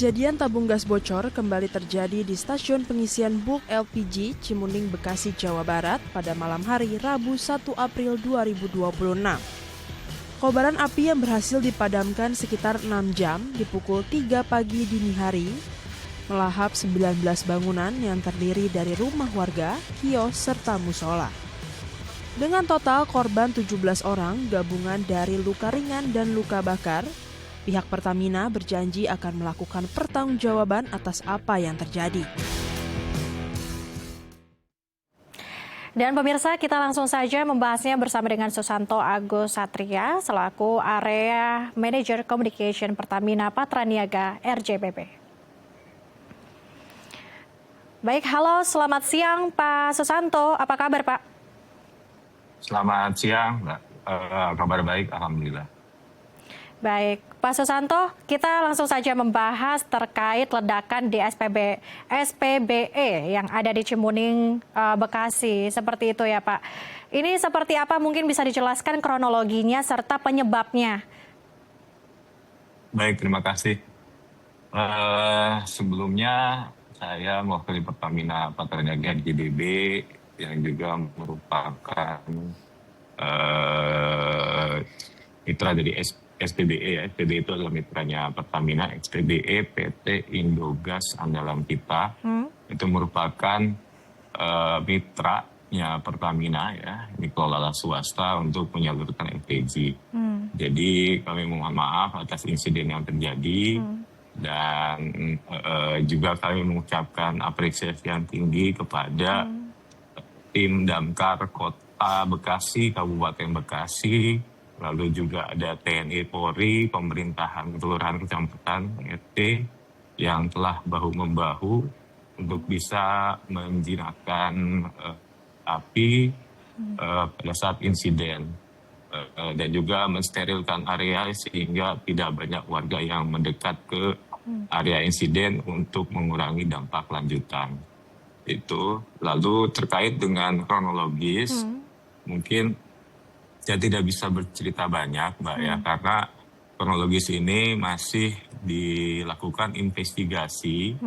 Kejadian tabung gas bocor kembali terjadi di stasiun pengisian bulk LPG Cimuning, Bekasi, Jawa Barat pada malam hari Rabu 1 April 2026. Kobaran api yang berhasil dipadamkan sekitar 6 jam di pukul 3 pagi dini hari melahap 19 bangunan yang terdiri dari rumah warga, kios, serta musola. Dengan total korban 17 orang gabungan dari luka ringan dan luka bakar, pihak Pertamina berjanji akan melakukan pertanggungjawaban atas apa yang terjadi. Dan pemirsa, kita langsung saja membahasnya bersama dengan Susanto Agus Satria selaku Area Manager Communication Pertamina Patraniaga RJBP. Baik, halo, selamat siang Pak Susanto, apa kabar Pak? Selamat siang, Mbak. Kabar baik, Alhamdulillah. Baik, Pak Susanto, kita langsung saja membahas terkait ledakan di SPBE yang ada di Cimuning, Bekasi. Seperti itu ya Pak. Ini seperti apa, mungkin bisa dijelaskan kronologinya serta penyebabnya? Baik, terima kasih. Sebelumnya saya mewakili Pertamina Patraniaga RJBB yang juga merupakan mitra dari SPBE ya. SPBE itu adalah mitranya Pertamina. SPBE PT Indogas Andalan Kita itu merupakan mitranya Pertamina ya, dikelola swasta untuk menyalurkan LPG. Jadi kami mohon maaf atas insiden yang terjadi dan juga kami mengucapkan apresiasi yang tinggi kepada tim Damkar Kota Bekasi, Kabupaten Bekasi, lalu juga ada TNI Polri, pemerintahan kelurahan kecamatan RT yang telah bahu-membahu untuk bisa menjinakkan api pada saat insiden dan juga mensterilkan area sehingga tidak banyak warga yang mendekat ke area insiden untuk mengurangi dampak lanjutan. Itu lalu terkait dengan kronologis, mungkin saya tidak bisa bercerita banyak, Mbak ya, karena kronologis ini masih dilakukan investigasi,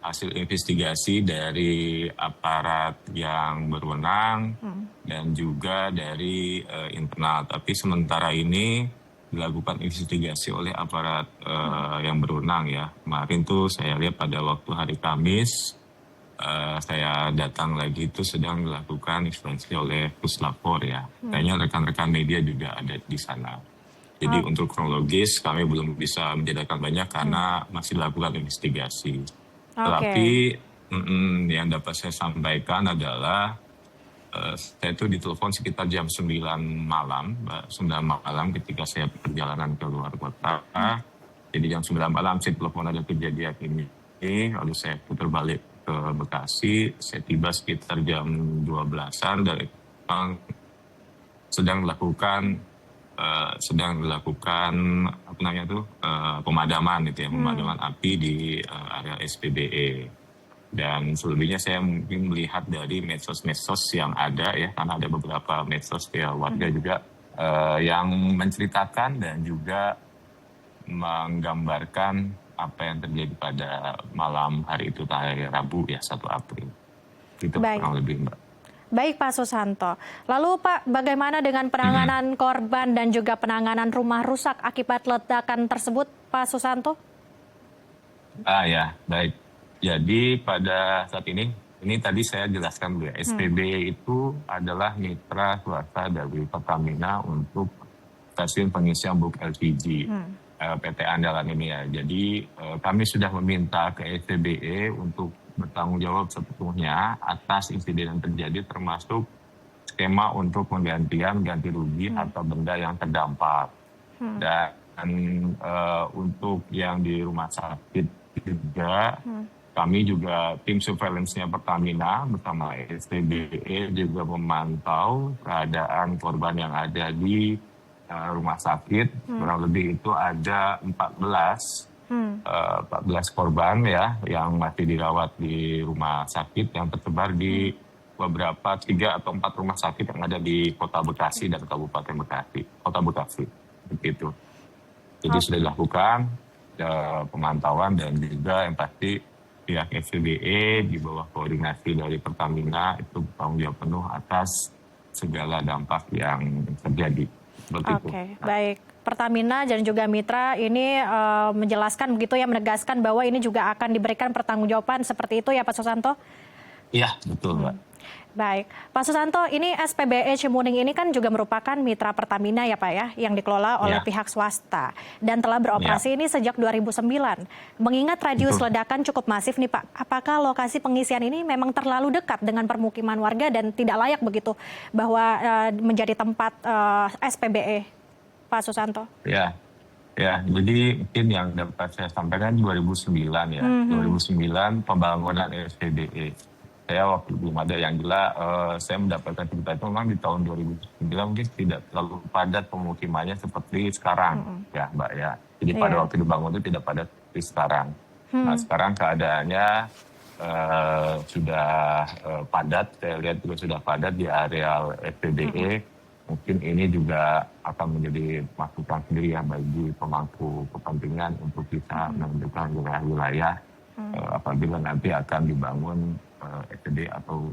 hasil investigasi dari aparat yang berwenang dan juga dari internal. Tapi sementara ini dilakukan investigasi oleh aparat yang berwenang ya. Kemarin tuh saya lihat pada waktu hari Kamis, saya datang lagi itu sedang dilakukan investigasi oleh Puslapor ya. Kayaknya rekan-rekan media juga ada di sana. Jadi untuk kronologis kami belum bisa menjadikan banyak karena masih dilakukan investigasi. Tetapi yang dapat saya sampaikan adalah saya itu ditelepon sekitar jam 9 malam, 9 malam ketika saya perjalanan ke luar kota. Jadi jam 9 malam saya telepon ada kejadian ini, lalu saya putar balik ke Bekasi, saya tiba sekitar jam 12-an dan sedang dilakukan apa namanya tuh pemadaman itu ya, pemadaman api di area SPBE. Dan selebihnya saya mungkin melihat dari medsos-medsos yang ada ya, karena ada beberapa medsos ya warga juga yang menceritakan dan juga menggambarkan apa yang terjadi pada malam hari itu, hari Rabu ya 1 April. Itu kurang lebih, Mbak. Baik Pak Susanto. Lalu Pak, bagaimana dengan penanganan korban dan juga penanganan rumah rusak akibat ledakan tersebut Pak Susanto? Ya, baik. Jadi pada saat ini tadi saya jelaskan dulu ya, SPBE itu adalah mitra swasta dari Pertamina untuk stasiun pengisian bulk LPG. PT Andalan ini ya. Jadi kami sudah meminta ke SPBE untuk bertanggung jawab sepenuhnya atas insiden yang terjadi, termasuk skema untuk penggantian ganti rugi atau benda yang terdampak. Dan untuk yang di rumah sakit juga, kami juga tim surveillance-nya Pertamina bersama SPBE juga memantau keadaan korban yang ada di rumah sakit. Kurang lebih itu ada 14 korban ya yang masih dirawat di rumah sakit yang tersebar di beberapa 3 atau 4 rumah sakit yang ada di Kota Bekasi dan Kabupaten Bekasi, Kota Bekasi, begitu. Jadi sudah dilakukan pemantauan dan juga yang pasti pihak SCBE di bawah koordinasi dari Pertamina itu bertanggung jawab penuh atas segala dampak yang terjadi. Oke, baik. Pertamina dan juga mitra ini menjelaskan begitu ya, menegaskan bahwa ini juga akan diberikan pertanggungjawaban seperti itu ya Pak Susanto? Iya, betul Mbak. Baik, Pak Susanto, ini SPBE Cimuning ini kan juga merupakan mitra Pertamina ya Pak ya, yang dikelola oleh pihak swasta dan telah beroperasi ini sejak 2009. Mengingat radius ledakan cukup masif nih Pak, apakah lokasi pengisian ini memang terlalu dekat dengan permukiman warga dan tidak layak begitu bahwa menjadi tempat SPBE, Pak Susanto? Ya, jadi mungkin yang dapat saya sampaikan 2009 ya, 2009 pembangunan SPBE. Saya waktu belum ada yang jelas, saya mendapatkan cerita itu memang di tahun 2009 mungkin tidak terlalu padat pemukimannya seperti sekarang ya Mbak ya. Jadi pada waktu dibangun itu tidak padat seperti sekarang. Nah sekarang keadaannya sudah padat, saya lihat juga sudah padat di areal SPBE. Mungkin ini juga akan menjadi masukan sendiri ya bagi pemangku kepentingan untuk bisa menentukan wilayah-wilayah apabila nanti akan dibangun SPB atau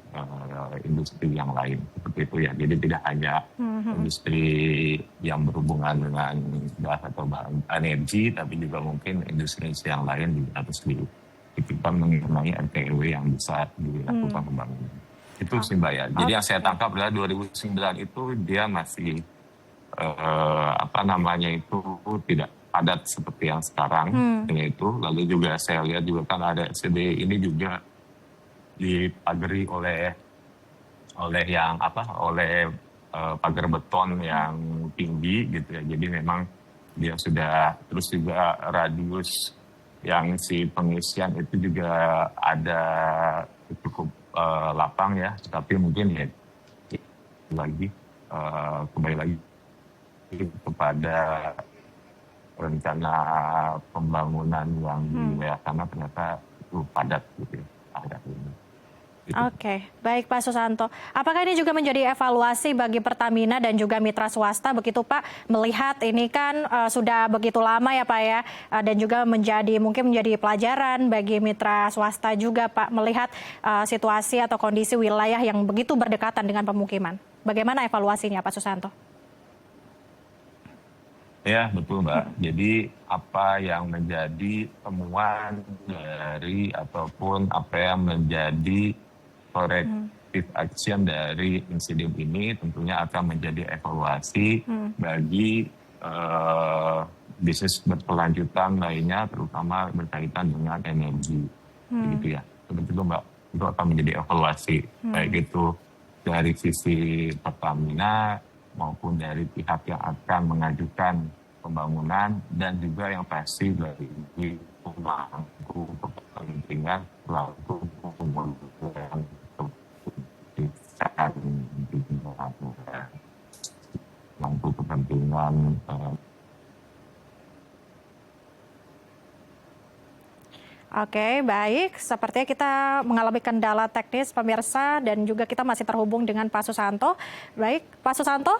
industri yang lain seperti itu ya. Jadi tidak hanya industri yang berhubungan dengan gas atau bahan energi, tapi juga mungkin industri yang lain juga harus dipikirkan mengenai RTW yang bisa dilakukan pembangunan. Itu sih Mbak ya. Jadi yang saya tangkap adalah 2009 itu dia masih itu tidak padat seperti yang sekarang itu. Lalu juga saya lihat juga kan ada SCB ini juga dipagari oleh pagar beton yang tinggi gitu ya. Jadi memang dia sudah, terus juga radius yang si pengisian itu juga ada cukup lapang ya. Tapi mungkin ya kembali lagi kepada rencana pembangunan yang di wilayah sana ternyata padat gitu ya. Oke, baik Pak Susanto. Apakah ini juga menjadi evaluasi bagi Pertamina dan juga mitra swasta begitu Pak? Melihat ini kan sudah begitu lama ya Pak ya, dan juga mungkin menjadi pelajaran bagi mitra swasta juga Pak, melihat situasi atau kondisi wilayah yang begitu berdekatan dengan pemukiman. Bagaimana evaluasinya Pak Susanto? Ya, betul Mbak. Jadi apa yang menjadi temuan dari ataupun apa yang menjadi corrective action dari insiden ini tentunya akan menjadi evaluasi bagi bisnis berkelanjutan lainnya, terutama berkaitan dengan energi. Begitu ya. Seperti itu Mbak. Itu akan menjadi evaluasi. Baik itu dari sisi Pertamina maupun dari pihak yang akan mengajukan pembangunan dan juga yang pasti dari pemangku kepentingan pelaku pembangunan pemangku kepentingan. Oke, baik. Sepertinya kita mengalami kendala teknis pemirsa dan juga kita masih terhubung dengan Pak Susanto. Baik, Pak Susanto?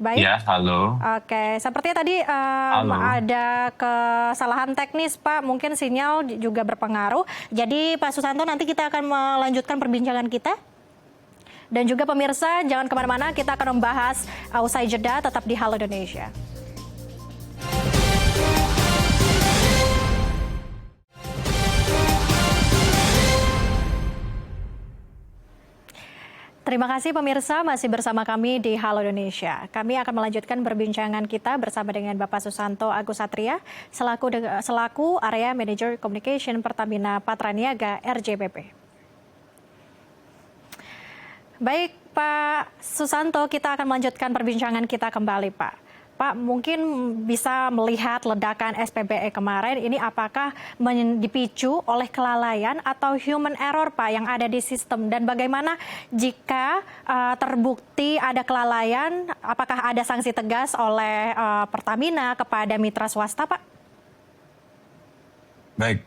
Baik. Ya, halo. Oke, sepertinya tadi ada kesalahan teknis Pak, mungkin sinyal juga berpengaruh. Jadi Pak Susanto, nanti kita akan melanjutkan perbincangan kita. Dan juga pemirsa, jangan kemana-mana, kita akan membahas usai jeda, tetap di Halo Indonesia. Terima kasih pemirsa, masih bersama kami di Halo Indonesia. Kami akan melanjutkan perbincangan kita bersama dengan Bapak Susanto Agus Satria selaku Area Manager Communication Pertamina Patraniaga RJBP. Baik Pak Susanto, kita akan melanjutkan perbincangan kita kembali Pak. Pak, mungkin bisa melihat ledakan SPBE kemarin ini apakah dipicu oleh kelalaian atau human error Pak yang ada di sistem, dan bagaimana jika terbukti ada kelalaian, apakah ada sanksi tegas oleh Pertamina kepada mitra swasta Pak? Baik,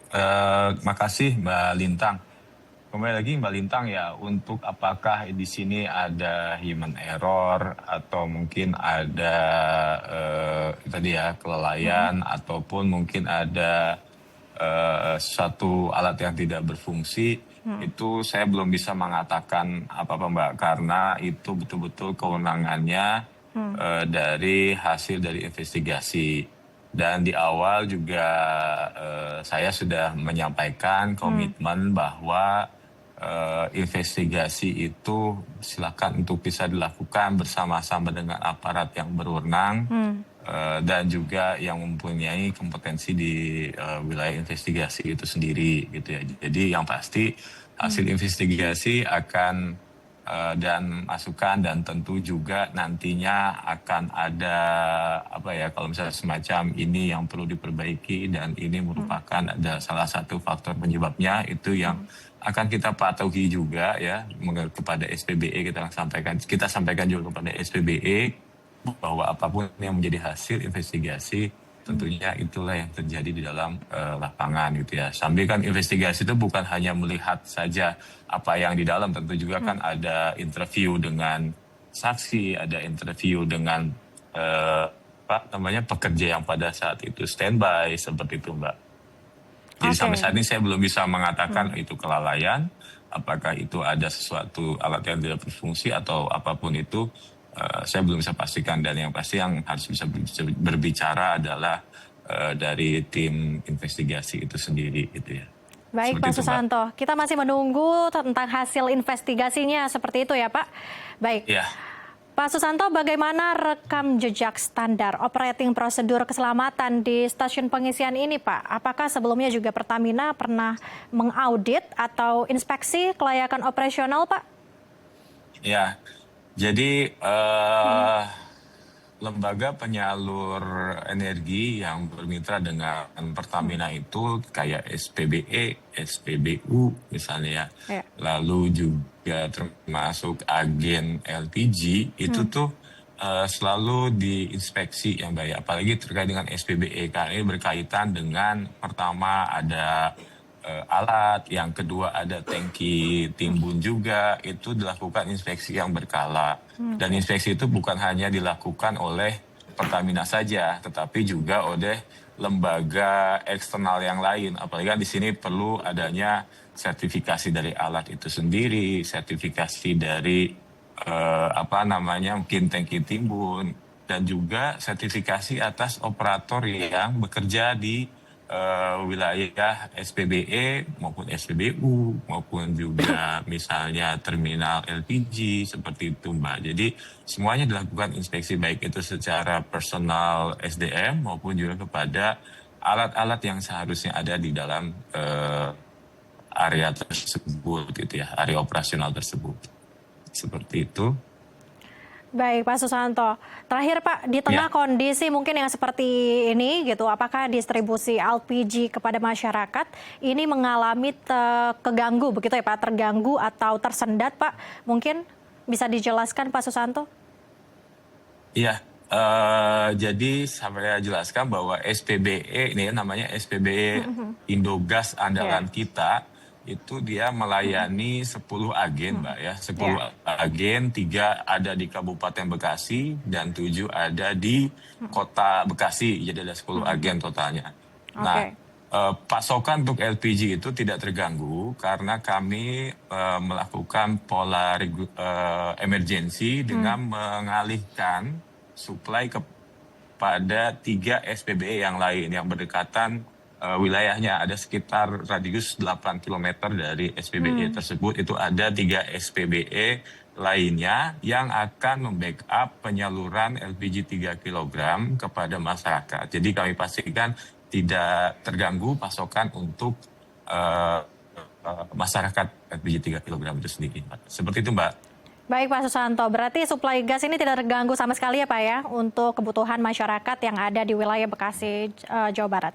makasih Mbak Lintang. kembali lagi Mbak Lintang ya, untuk apakah di sini ada human error atau mungkin ada tadi ya kelalaian ataupun mungkin ada suatu alat yang tidak berfungsi, itu saya belum bisa mengatakan apa-apa Mbak, karena itu betul-betul kewenangannya dari hasil dari investigasi. Dan di awal juga saya sudah menyampaikan komitmen bahwa investigasi itu silakan untuk bisa dilakukan bersama-sama dengan aparat yang berwenang dan juga yang mempunyai kompetensi di wilayah investigasi itu sendiri gitu ya. Jadi yang pasti hasil investigasi akan dan masukan dan tentu juga nantinya akan ada apa ya, kalau misalnya semacam ini yang perlu diperbaiki dan ini merupakan ada salah satu faktor penyebabnya, itu yang akan kita patuhi juga ya kepada SPBE. Kita sampaikan juga kepada SPBE bahwa apapun yang menjadi hasil investigasi tentunya itulah yang terjadi di dalam lapangan gitu ya. Sambil kan investigasi itu bukan hanya melihat saja apa yang di dalam, tentu juga kan ada interview dengan saksi, ada interview dengan pekerja yang pada saat itu standby, seperti itu Mbak. Jadi sampai saat ini saya belum bisa mengatakan itu kelalaian, apakah itu ada sesuatu alat yang tidak berfungsi atau apapun itu. Saya belum bisa pastikan, dan yang pasti yang harus bisa berbicara adalah dari tim investigasi itu sendiri gitu ya. Baik Pak Susanto, kita masih menunggu tentang hasil investigasinya seperti itu ya Pak. Baik. Ya. Pak Susanto, bagaimana rekam jejak standar operating prosedur keselamatan di stasiun pengisian ini Pak? Apakah sebelumnya juga Pertamina pernah mengaudit atau inspeksi kelayakan operasional Pak? Ya. Jadi lembaga penyalur energi yang bermitra dengan Pertamina itu kayak SPBE, SPBU misalnya ya. Lalu juga termasuk agen LPG itu tuh selalu diinspeksi yang baik. Apalagi terkait dengan SPBE, karena ini berkaitan dengan pertama ada alat, yang kedua ada tangki timbun juga, itu dilakukan inspeksi yang berkala. Dan inspeksi itu bukan hanya dilakukan oleh Pertamina saja, tetapi juga oleh lembaga eksternal yang lain. Apalagi kan di sini perlu adanya sertifikasi dari alat itu sendiri, sertifikasi dari mungkin tangki timbun, dan juga sertifikasi atas operator yang bekerja di wilayah SPBE maupun SPBU maupun juga misalnya terminal LPG seperti itu Mbak. Jadi semuanya dilakukan inspeksi, baik itu secara personal SDM maupun juga kepada alat-alat yang seharusnya ada di dalam area tersebut gitu ya, area operasional tersebut. Seperti itu. Baik Pak Susanto, terakhir Pak, di tengah kondisi mungkin yang seperti ini gitu, apakah distribusi LPG kepada masyarakat ini mengalami keganggu begitu ya Pak, terganggu atau tersendat Pak? Mungkin bisa dijelaskan Pak Susanto? Iya, jadi saya jelaskan bahwa SPBE ini namanya SPBE Indogas andalan kita. Itu dia melayani 10 agen Mbak ya, 10 agen, 3 ada di Kabupaten Bekasi dan 7 ada di Kota Bekasi, jadi ada 10 agen totalnya. Nah, pasokan untuk LPG itu tidak terganggu karena kami melakukan pola emergency dengan mengalihkan suplai kepada 3 SPBE yang lain yang berdekatan. Wilayahnya ada sekitar radius 8 km dari SPBE tersebut. Itu ada 3 SPBE lainnya yang akan membackup penyaluran LPG 3 kg kepada masyarakat. Jadi kami pastikan tidak terganggu pasokan untuk masyarakat LPG 3 kg itu sendiri. Seperti itu Mbak. Baik Pak Susanto, berarti suplai gas ini tidak terganggu sama sekali ya Pak ya untuk kebutuhan masyarakat yang ada di wilayah Bekasi, Jawa Barat.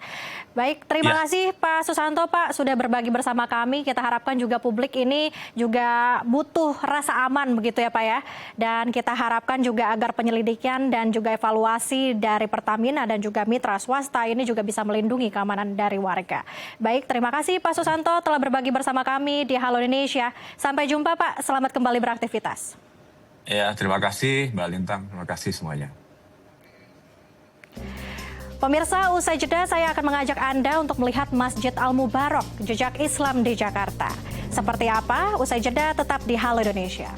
Baik, terima kasih Pak Susanto Pak sudah berbagi bersama kami. Kita harapkan juga publik ini juga butuh rasa aman begitu ya Pak ya. Dan kita harapkan juga agar penyelidikan dan juga evaluasi dari Pertamina dan juga mitra swasta ini juga bisa melindungi keamanan dari warga. Baik, terima kasih Pak Susanto telah berbagi bersama kami di Halo Indonesia. Sampai jumpa Pak, selamat kembali beraktivitas. Ya, terima kasih Mbak Lintang, terima kasih semuanya. Pemirsa, usai jeda saya akan mengajak Anda untuk melihat Masjid Al-Mubarak, jejak Islam di Jakarta. Seperti apa? Usai jeda tetap di Halo Indonesia.